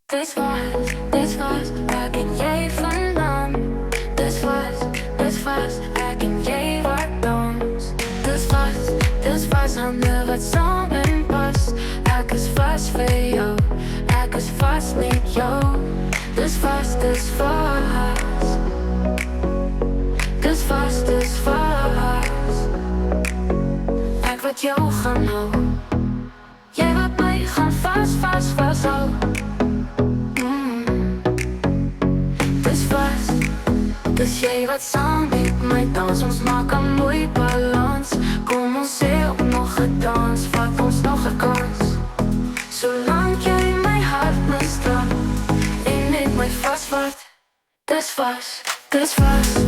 Dit was, waar ken jij vandaan? Dit was, waar ken jij waar dans? Dit was, handen wat samen past. Ik is vast voor jou, ik is vast met jou. Dit was, ik wat jou gaan houden. Jij wat mij gaan vasthouden. Dus jij wat samen met mij dans, ons maken een mooie balans. Kom ons op nog een dans, vat ons nog een kans. Zolang jij mijn hart bestraalt en ik mij vastvat. Dus vast. Dus vast.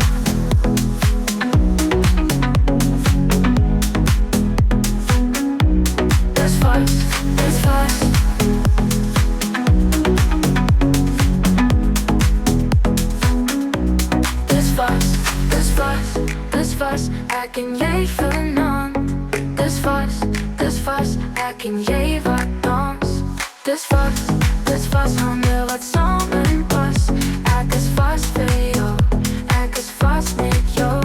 Ik en jij vanavond. Dus vast, ik en jij wat dans. Dus vast, handen wat samen past. Ik is vast voor jou, ik is vast met jou.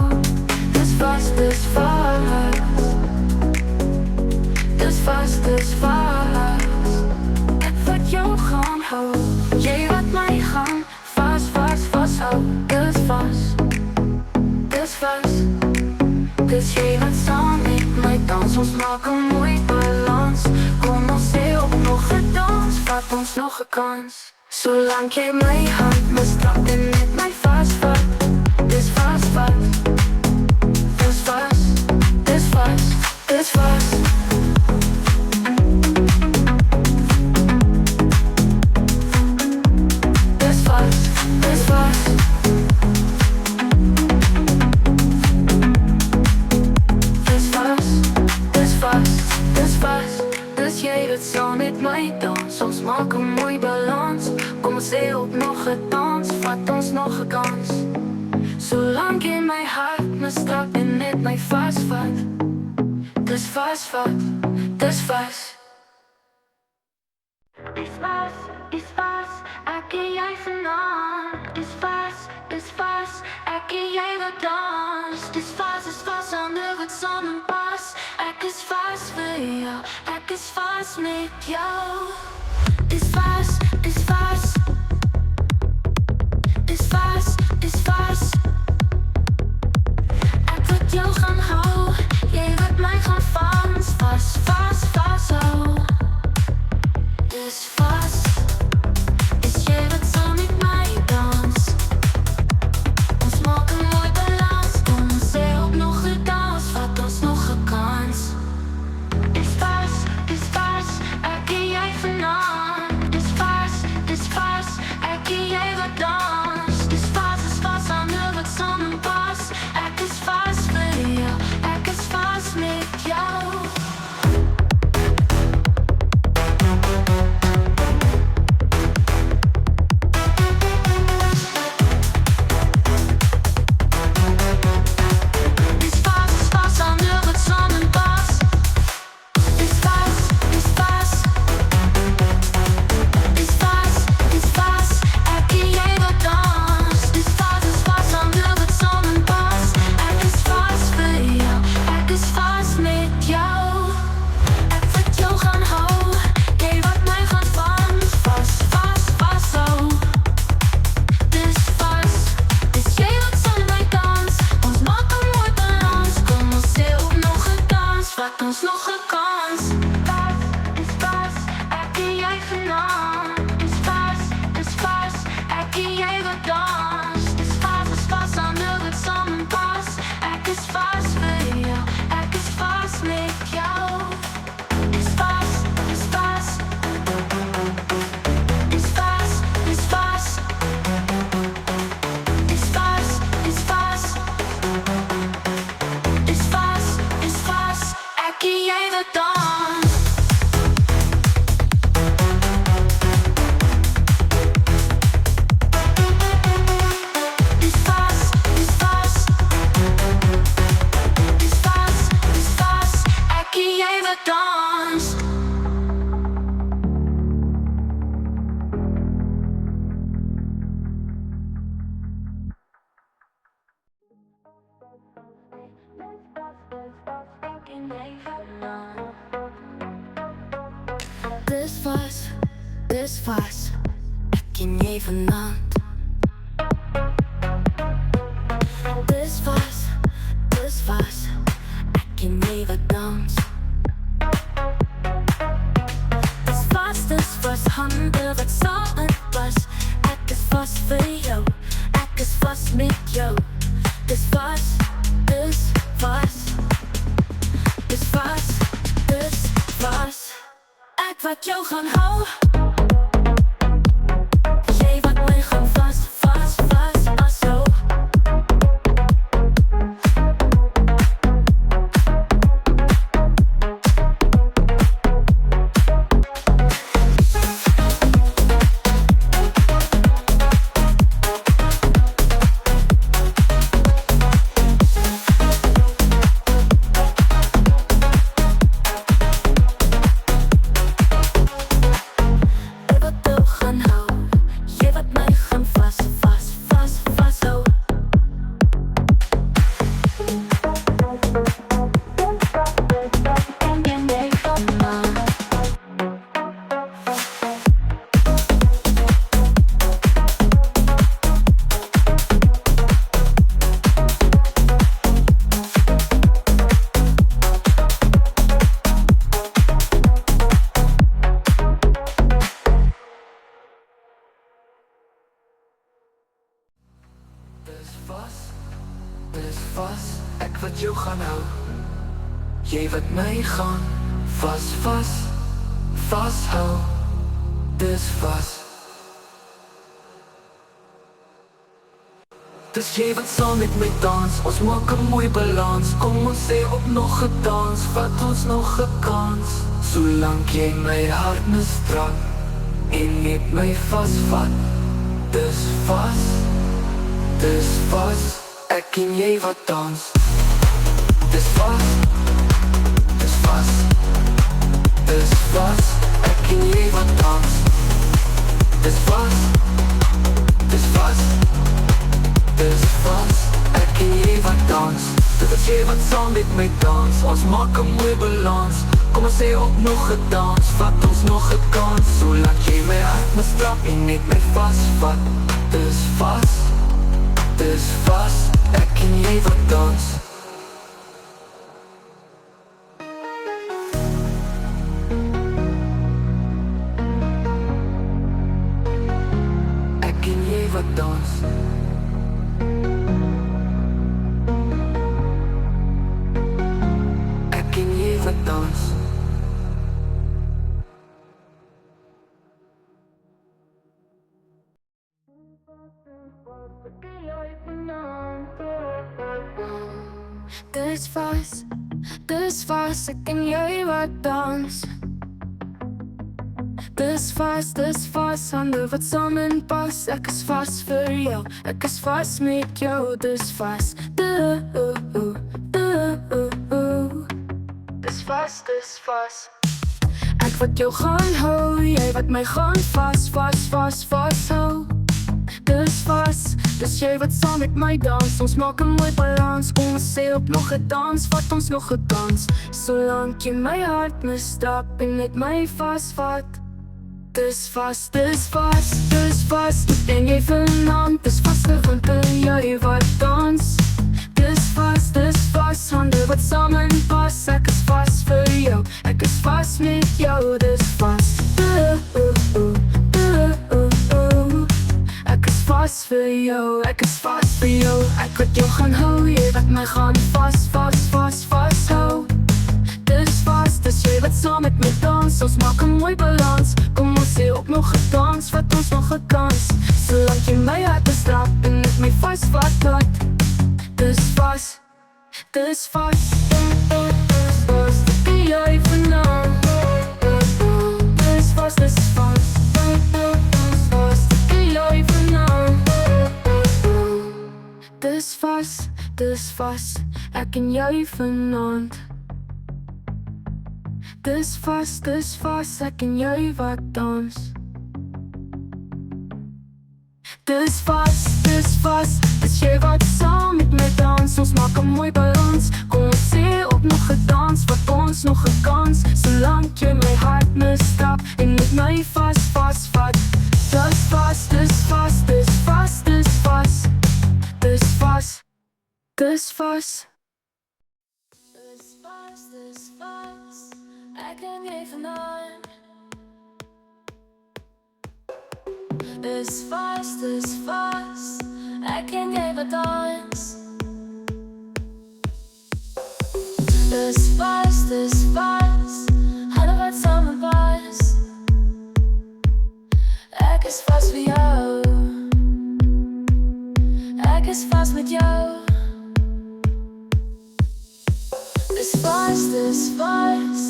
Dus vast. Ik wat jou gaan houden, jij wat mij gaan vasthouden. Dus vast. Dus jij wat samen met mij dans, ons maken een mooie balans. Kom ons op nog een dans, vat ons nog een kans. Zolang jij mijn hand bestraalt en met mij vastvat. Dus vast. Dus vast. Dus jij het zo met mij dans, ons maak een mooi balans. Kom eens op nog een dans, vat ons nog een kans. Zolang in mijn hart me strak en met mij vastvat. Dus vast. Is vast, ik en jij vanavond. Is vast, ik en jij wat dans. Is vast, handen wat samen past. Ik is vast voor jou, ik is vast met jou. Is vast. Ik wil jou gaan houden, jij wilt mij gaan vast houden. Dus vast, is jij wat zo met mij dans. Ons maak een mooi balans, kom ons op nog een dans, vat ons nog een kans. Is vast, ik en jij vanavond. Is vast. vas, ek en jy vanaand. Dis vas, ek en jy wat dans. Dis vas, hande wat saam was. Ek is vas vir jou, ek is vas met jou. Dis vas, dis vas, dis vas, dis vas. Ek wat jou gaan hou, jy wat my gaan vas, vas, vas, vashou. Dis vas, ek wat jou gaan hou, jy wat my gaan vas, vas, vashou. Dis vas, dis jy wat saam met my dans. Ons maak 'n mooi balans, kom ons sê op nog 'n dans. Vat ons nog 'n kans, solank jy my hart misdraak en net my vasvat. Dis vas, dis vas, ek en jy wat dans. Dis vas, dis vas, dis vas, ek en jy wat dans. Dis vas, dis vas, dis vas, ek en jy wat dans. Dit is jy wat saam met my dans. Ons maak 'n mooi balans, kom ons sê op nog 'n dans. Vat ons nog 'n kans, solank jy my hart misdraak en net my vasvat. Dis vas, dis vas, ek en jy wat dans. Ek en jy wat dans. Ek en jy wat dans. Dis vas, ek en jy wat dans. Dis vas, hande wat samenpas. Ek is vas vir jou, ek is vas met jou. Dis vas, dis vas, ek wat jou gaan hou, jy wat my gaan vas, vas, vas, vashou. Dis vas, dis jy wat saam met my dans. Ons maak 'n mooi balans, kom ons sê op nog 'n dans. Vat ons nog 'n dans, solank jy my hart misdraak en net my vasvat. Dis vas, dis vas, dis vas, en jy vanaand. Dis vaster van jy wat dans. Dis vas, hande wat samenpas. Ek is vas vir jou, ek is vas met jou. Dis vas, ek is vas vir jou, ek is vas vir jou. Ek wat jou gaan hou, jy wat my gaan vas, vas, vas, vashou. Dis vas, dis jy wat saam met my dans. Ons maak 'n mooi balans, kom ons sê op nog 'n dans. Vat ons nog 'n kans, solank jy my hart misdraak en net my vasvat. Dis vas, dis vas, dis vas, ek en jy vanaand. Dis vas, dis vas, dis vas, ek en jy vanaand. Dis vas, ek en jy vanaand. Dis vas, ek en jy wat dans. Dis jy wat saam met my dans. Ons maak 'n mooi balans. Kom ons sê op nog 'n dans, wat ons nog 'n kans. Solank jy my hart misstap en met my vasvat. Dis vas, dis vas, dis vas, dis vas. Dis vas, dis vas. Dis vas, ek ken jy vanaand. Dis vas, ek ken jy wat dans. Dis vas, hulle wat samen was. Ek is vas vir jou. Ek is vas met jou. Dis vas. Dis vas.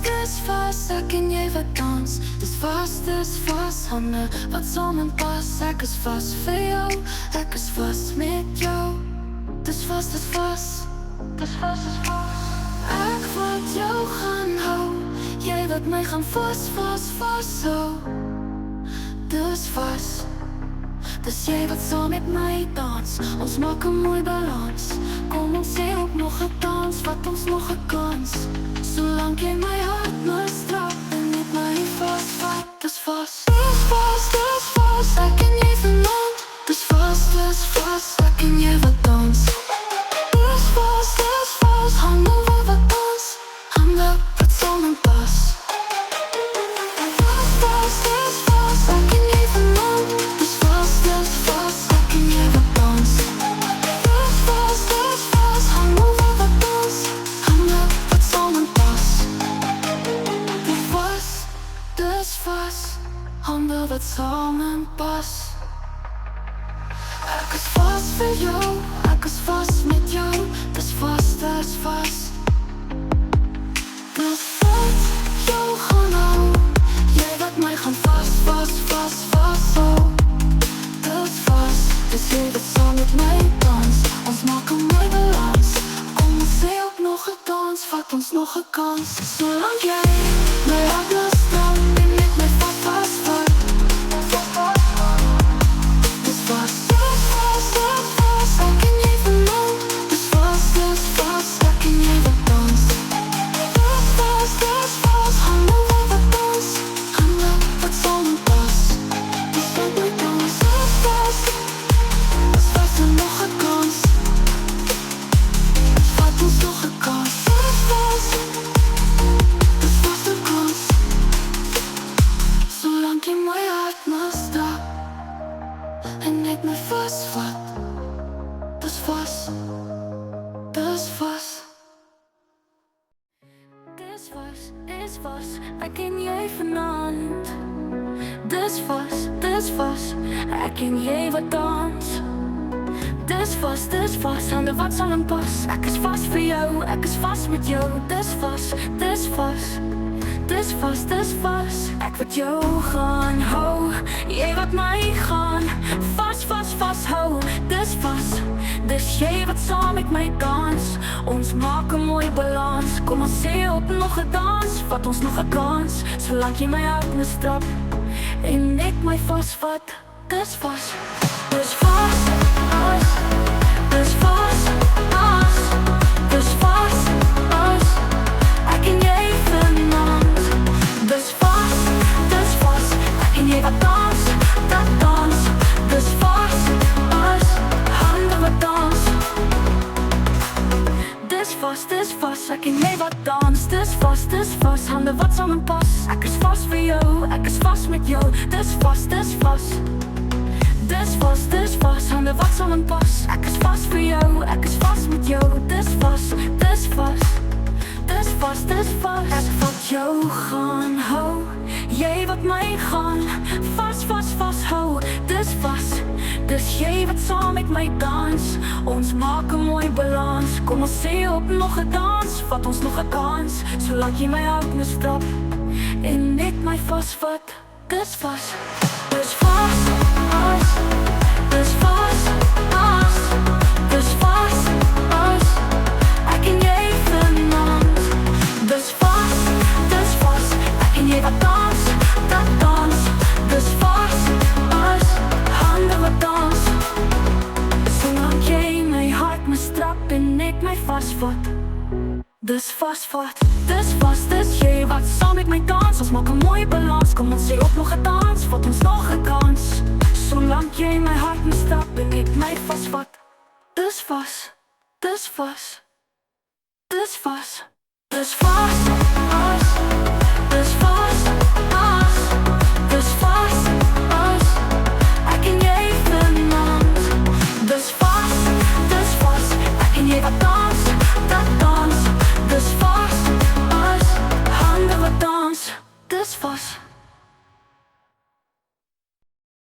Dis vas, ek en jy wat dans. Dis vas, hande wat samen pas. Ek is vas vir jou, ek is vas met jou. Dis vas. Ek wat jou gaan hou, jy wat my gaan vas hou. Dis vas, dis jy wat saam met my dans. Ons maak 'n mooi balans. Kom ons sê op nog 'n dans, wat ons nog 'n kans. Solank jy my hart misstrap en met my vasvat. Dis vas, ek en jy vanaand. Dis vas, ek en jy wat dans. Dis vas, hande wat dans. Hande wat samen pas. Dis vas, ek en jy vanaand. Dis vas, ek en jy wat dans. Dis vas, hande wat dans. Hande wat samen pas. Dis vas, hande wat samen pas. Ek is vas vir jou, ek is vas met jou. Dis vas. Dis wat jou gaan hou, jy wat my gaan vas my dans. Ons maak 'n mooi balans. Kom ons sê op nog 'n dans, vat ons nog 'n kans. Solank jy my hart laat staan en ek my vasvat. Dis vas, dis vas, dis vas, ek en jy vanaand. Dis vas, ek en jy wat dans. Dis vas, hande wat dans. Hande wat samen pas. Dis wat my dans. Dis vas en nog 'n kans. Vat ons nog 'n kans. Dis vas de kans. Solank jy my hart nastap en ek my vasvat. Dis vas, dis vas. Dis vas, ek en jy vanaand. Dis vas, ek en jy wat dans. Dis vas, hande wat saam pas. Ek is vas vir jou, ek is vas met jou. Dis vas, dis vas, dis vas, dis vas. Ek wat jou gaan hou, jy wat my gaan vas hou. Dis vas, dis jy wat saam met my dans. Ons maak 'n mooi balans. Kom ons sê op nog 'n dans, vat ons nog 'n kans. Solank jy my hart nestrap en ek my vasvat. Dis vas, dis vas, vas. Dis vas, vas. Dis vas, vas. Ek en jy vanaand. Dis vas, ek en jy wat dans, dat dans. Dis vas, vas. Hande wat dans. Dis vas, ek en jy wat dans. Dis vas, hande wat samen pas. Ek is vas vir jou, ek is vas met jou. Dis vas, dis vas. Dis vas, hande wat samen pas. Ek is vas vir jou, ek is vas met jou. Dis vas, dis vas. Dis vas, dis vas. Ek wat jou gaan hou, jy wat my gaan vas hou. Dis vas, dis jy wat saam met my dans. Ons maak 'n mooi balans. Kom ons sê op nog 'n dans, vat ons nog 'n kans. Solank jy my hart nestrap en ek my vasvat. Dis vas, dis vas, vas. Dis vas, vas. Dis vas, vas. Ek en jy vanaand. Dis vas, ek en jy wat dans, dat dans. Dis vas, vas. Hande wat dans. Solank jy my hart nestrap en ek my vasvat. Dis vasvat, dis jy wat saam met my dans. Ons maak 'n mooi balans. Kom ons sê op nog 'n dans, vat ons nog 'n kans. Solank jy my hart nestrap en ek my vasvat. Dis vas, dis vas. Dis vas, dis vas, vas. Dis vas.